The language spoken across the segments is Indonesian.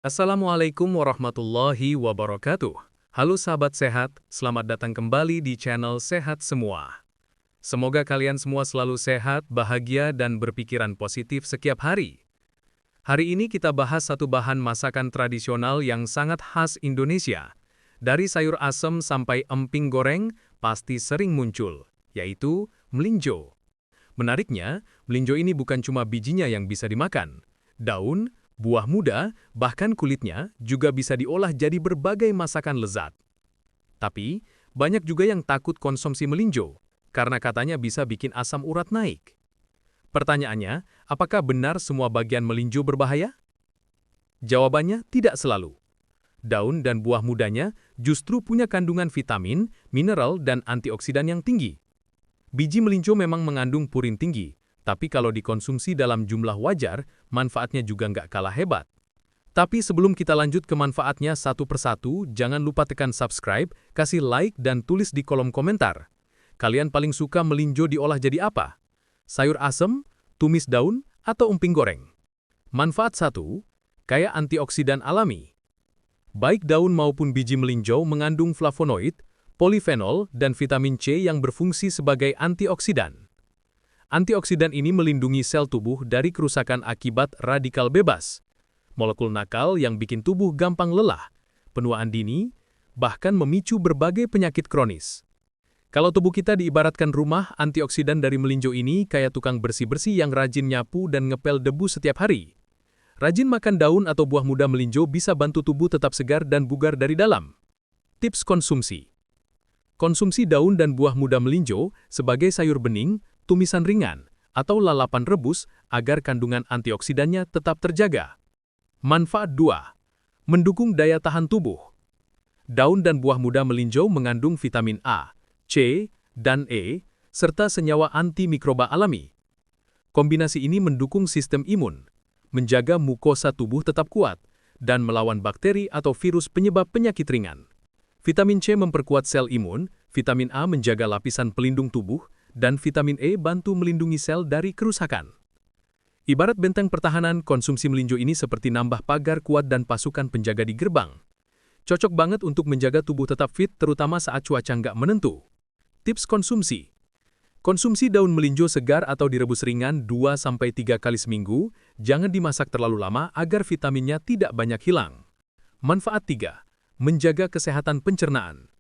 Assalamualaikum warahmatullahi wabarakatuh. Halo sahabat sehat, selamat datang kembali di channel Sehat Semua. Semoga kalian semua selalu sehat, bahagia, dan berpikiran positif setiap hari. Hari ini kita bahas satu bahan masakan tradisional yang sangat khas Indonesia. Dari sayur asem sampai emping goreng, pasti sering muncul, yaitu melinjo. Menariknya, melinjo ini bukan cuma bijinya yang bisa dimakan. Daun, buah muda, bahkan kulitnya juga bisa diolah jadi berbagai masakan lezat. Tapi, banyak juga yang takut konsumsi melinjo, karena katanya bisa bikin asam urat naik. Pertanyaannya, apakah benar semua bagian melinjo berbahaya? Jawabannya tidak selalu. Daun dan buah mudanya justru punya kandungan vitamin, mineral, dan antioksidan yang tinggi. Biji melinjo memang mengandung purin tinggi, tapi kalau dikonsumsi dalam jumlah wajar, manfaatnya juga nggak kalah hebat. Tapi sebelum kita lanjut ke manfaatnya satu persatu, jangan lupa tekan subscribe, kasih like, dan tulis di kolom komentar. Kalian paling suka melinjo diolah jadi apa? Sayur asem, tumis daun, atau emping goreng? Manfaat 1. Kaya antioksidan alami. Baik daun maupun biji melinjo mengandung flavonoid, polifenol, dan vitamin C yang berfungsi sebagai antioksidan. Antioksidan ini melindungi sel tubuh dari kerusakan akibat radikal bebas, molekul nakal yang bikin tubuh gampang lelah, penuaan dini, bahkan memicu berbagai penyakit kronis. Kalau tubuh kita diibaratkan rumah, antioksidan dari melinjo ini kayak tukang bersih-bersih yang rajin nyapu dan ngepel debu setiap hari. Rajin makan daun atau buah muda melinjo bisa bantu tubuh tetap segar dan bugar dari dalam. Tips konsumsi. Konsumsi daun dan buah muda melinjo sebagai sayur bening, tumisan ringan, atau lalapan rebus agar kandungan antioksidannya tetap terjaga. Manfaat 2. Mendukung daya tahan tubuh. Daun dan buah muda melinjo mengandung vitamin A, C, dan E, serta senyawa antimikroba alami. Kombinasi ini mendukung sistem imun, menjaga mukosa tubuh tetap kuat, dan melawan bakteri atau virus penyebab penyakit ringan. Vitamin C memperkuat sel imun, vitamin A menjaga lapisan pelindung tubuh, dan vitamin E bantu melindungi sel dari kerusakan. Ibarat benteng pertahanan, konsumsi melinjo ini seperti nambah pagar kuat dan pasukan penjaga di gerbang. Cocok banget untuk menjaga tubuh tetap fit, terutama saat cuaca nggak menentu. Tips konsumsi. Konsumsi daun melinjo segar atau direbus ringan 2-3 kali seminggu, jangan dimasak terlalu lama agar vitaminnya tidak banyak hilang. Manfaat 3. Menjaga kesehatan pencernaan.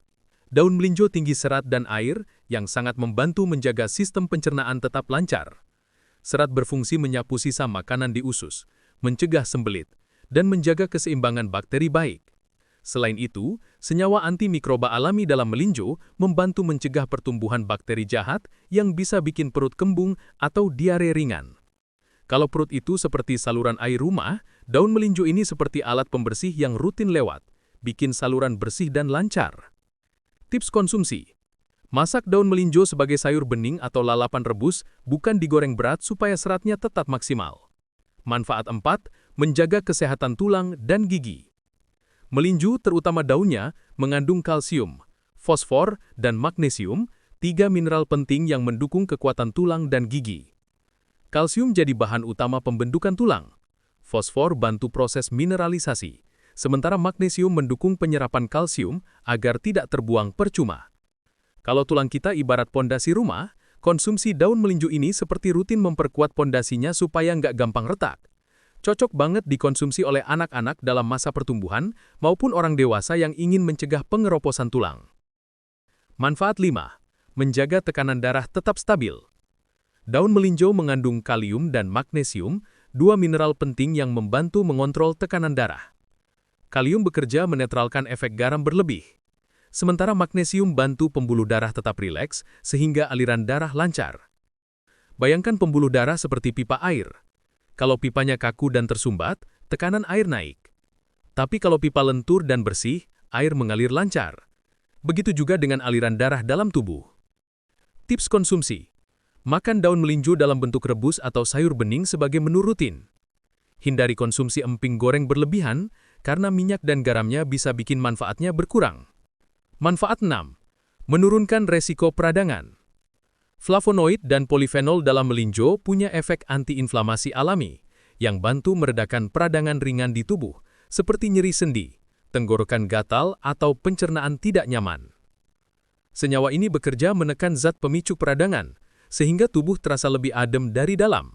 Daun melinjo tinggi serat dan air yang sangat membantu menjaga sistem pencernaan tetap lancar. Serat berfungsi menyapu sisa makanan di usus, mencegah sembelit, dan menjaga keseimbangan bakteri baik. Selain itu, senyawa antimikroba alami dalam melinjo membantu mencegah pertumbuhan bakteri jahat yang bisa bikin perut kembung atau diare ringan. Kalau perut itu seperti saluran air rumah, daun melinjo ini seperti alat pembersih yang rutin lewat, bikin saluran bersih dan lancar. Tips konsumsi. Masak daun melinjo sebagai sayur bening atau lalapan rebus, bukan digoreng berat supaya seratnya tetap maksimal. Manfaat 4. Menjaga kesehatan tulang dan gigi. Melinjo, terutama daunnya, mengandung kalsium, fosfor, dan magnesium, 3 mineral penting yang mendukung kekuatan tulang dan gigi. Kalsium jadi bahan utama pembentukan tulang. Fosfor bantu proses mineralisasi. Sementara magnesium mendukung penyerapan kalsium agar tidak terbuang percuma. Kalau tulang kita ibarat pondasi rumah, konsumsi daun melinjo ini seperti rutin memperkuat pondasinya supaya nggak gampang retak. Cocok banget dikonsumsi oleh anak-anak dalam masa pertumbuhan maupun orang dewasa yang ingin mencegah pengeroposan tulang. Manfaat 5. Menjaga tekanan darah tetap stabil. Daun melinjo mengandung kalium dan magnesium, 2 mineral penting yang membantu mengontrol tekanan darah. Kalium bekerja menetralkan efek garam berlebih. Sementara magnesium bantu pembuluh darah tetap rileks sehingga aliran darah lancar. Bayangkan pembuluh darah seperti pipa air. Kalau pipanya kaku dan tersumbat, tekanan air naik. Tapi kalau pipa lentur dan bersih, air mengalir lancar. Begitu juga dengan aliran darah dalam tubuh. Tips konsumsi. Makan daun melinjo dalam bentuk rebus atau sayur bening sebagai menu rutin. Hindari konsumsi emping goreng berlebihan, karena minyak dan garamnya bisa bikin manfaatnya berkurang. Manfaat 6. Menurunkan resiko peradangan. Flavonoid dan polifenol dalam melinjo punya efek antiinflamasi alami, yang bantu meredakan peradangan ringan di tubuh, seperti nyeri sendi, tenggorokan gatal, atau pencernaan tidak nyaman. Senyawa ini bekerja menekan zat pemicu peradangan, sehingga tubuh terasa lebih adem dari dalam.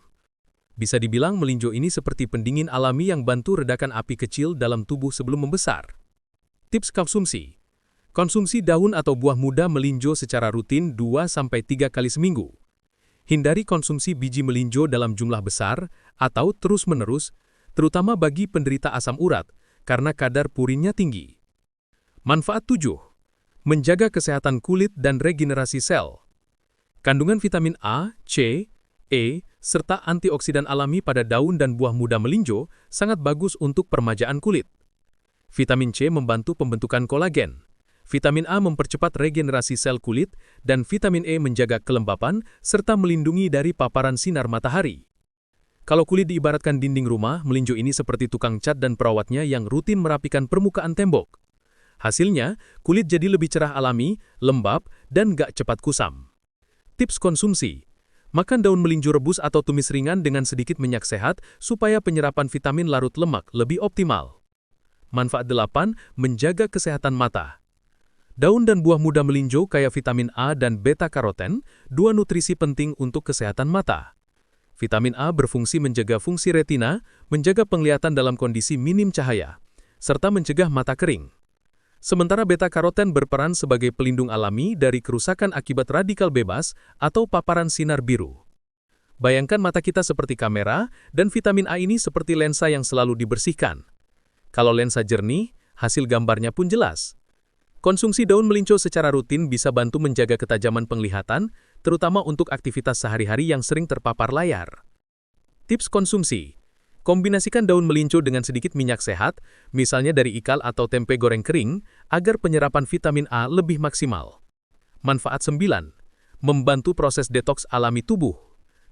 Bisa dibilang melinjo ini seperti pendingin alami yang bantu redakan api kecil dalam tubuh sebelum membesar. Tips konsumsi. Konsumsi daun atau buah muda melinjo secara rutin 2-3 kali seminggu. Hindari konsumsi biji melinjo dalam jumlah besar atau terus-menerus, terutama bagi penderita asam urat, karena kadar purinnya tinggi. Manfaat 7. Menjaga kesehatan kulit dan regenerasi sel. Kandungan vitamin A, C, E, serta antioksidan alami pada daun dan buah muda melinjo sangat bagus untuk permajaan kulit. Vitamin C membantu pembentukan kolagen. Vitamin A mempercepat regenerasi sel kulit, dan vitamin E menjaga kelembapan serta melindungi dari paparan sinar matahari. Kalau kulit diibaratkan dinding rumah, melinjo ini seperti tukang cat dan perawatnya yang rutin merapikan permukaan tembok. Hasilnya, kulit jadi lebih cerah alami, lembab, dan gak cepat kusam. Tips konsumsi. Makan daun melinjo rebus atau tumis ringan dengan sedikit minyak sehat supaya penyerapan vitamin larut lemak lebih optimal. Manfaat 8. Menjaga kesehatan mata. Daun dan buah muda melinjo kaya vitamin A dan beta-karoten, dua nutrisi penting untuk kesehatan mata. Vitamin A berfungsi menjaga fungsi retina, menjaga penglihatan dalam kondisi minim cahaya, serta mencegah mata kering. Sementara beta-karoten berperan sebagai pelindung alami dari kerusakan akibat radikal bebas atau paparan sinar biru. Bayangkan mata kita seperti kamera, dan vitamin A ini seperti lensa yang selalu dibersihkan. Kalau lensa jernih, hasil gambarnya pun jelas. Konsumsi daun melinjo secara rutin bisa bantu menjaga ketajaman penglihatan, terutama untuk aktivitas sehari-hari yang sering terpapar layar. Tips konsumsi. Kombinasikan daun melinjo dengan sedikit minyak sehat, misalnya dari ikal atau tempe goreng kering, agar penyerapan vitamin A lebih maksimal. Manfaat 9. Membantu proses detoks alami tubuh.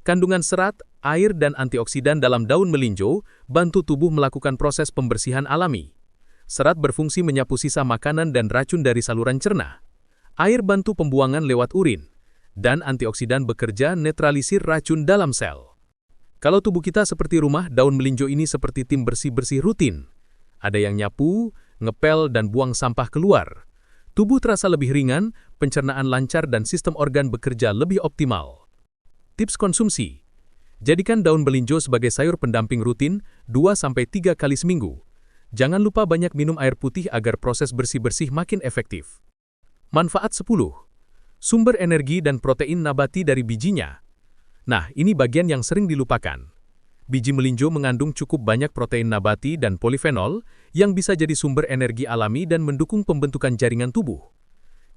Kandungan serat, air, dan antioksidan dalam daun melinjo bantu tubuh melakukan proses pembersihan alami. Serat berfungsi menyapu sisa makanan dan racun dari saluran cerna. Air bantu pembuangan lewat urin. Dan antioksidan bekerja netralisir racun dalam sel. Kalau tubuh kita seperti rumah, daun melinjo ini seperti tim bersih-bersih rutin. Ada yang nyapu, ngepel, dan buang sampah keluar. Tubuh terasa lebih ringan, pencernaan lancar, dan sistem organ bekerja lebih optimal. Tips konsumsi. Jadikan daun melinjo sebagai sayur pendamping rutin 2-3 kali seminggu. Jangan lupa banyak minum air putih agar proses bersih-bersih makin efektif. Manfaat 10. Sumber energi dan protein nabati dari bijinya. Nah, ini bagian yang sering dilupakan. Biji melinjo mengandung cukup banyak protein nabati dan polifenol yang bisa jadi sumber energi alami dan mendukung pembentukan jaringan tubuh.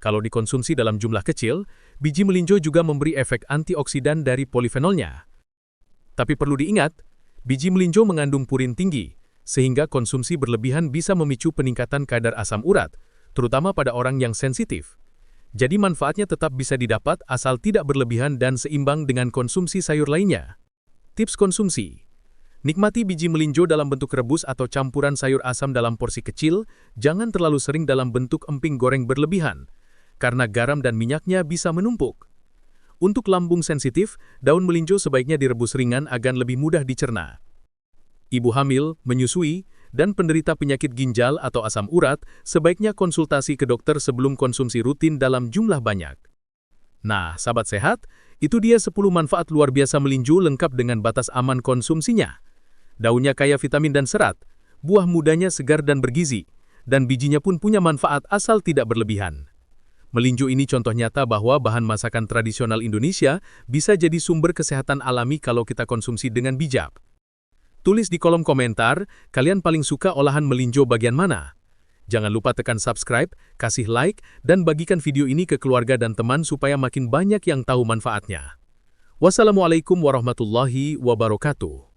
Kalau dikonsumsi dalam jumlah kecil, biji melinjo juga memberi efek antioksidan dari polifenolnya. Tapi perlu diingat, biji melinjo mengandung purin tinggi, sehingga konsumsi berlebihan bisa memicu peningkatan kadar asam urat, terutama pada orang yang sensitif. Jadi manfaatnya tetap bisa didapat asal tidak berlebihan dan seimbang dengan konsumsi sayur lainnya. Tips konsumsi. Nikmati biji melinjo dalam bentuk rebus atau campuran sayur asam dalam porsi kecil, jangan terlalu sering dalam bentuk emping goreng berlebihan, karena garam dan minyaknya bisa menumpuk. Untuk lambung sensitif, daun melinjo sebaiknya direbus ringan agar lebih mudah dicerna. Ibu hamil, menyusui, dan penderita penyakit ginjal atau asam urat sebaiknya konsultasi ke dokter sebelum konsumsi rutin dalam jumlah banyak. Nah, sahabat sehat, itu dia 10 manfaat luar biasa melinjo lengkap dengan batas aman konsumsinya. Daunnya kaya vitamin dan serat, buah mudanya segar dan bergizi, dan bijinya pun punya manfaat asal tidak berlebihan. Melinjo ini contoh nyata bahwa bahan masakan tradisional Indonesia bisa jadi sumber kesehatan alami kalau kita konsumsi dengan bijak. Tulis di kolom komentar, kalian paling suka olahan melinjo bagian mana? Jangan lupa tekan subscribe, kasih like, dan bagikan video ini ke keluarga dan teman supaya makin banyak yang tahu manfaatnya. Wassalamualaikum warahmatullahi wabarakatuh.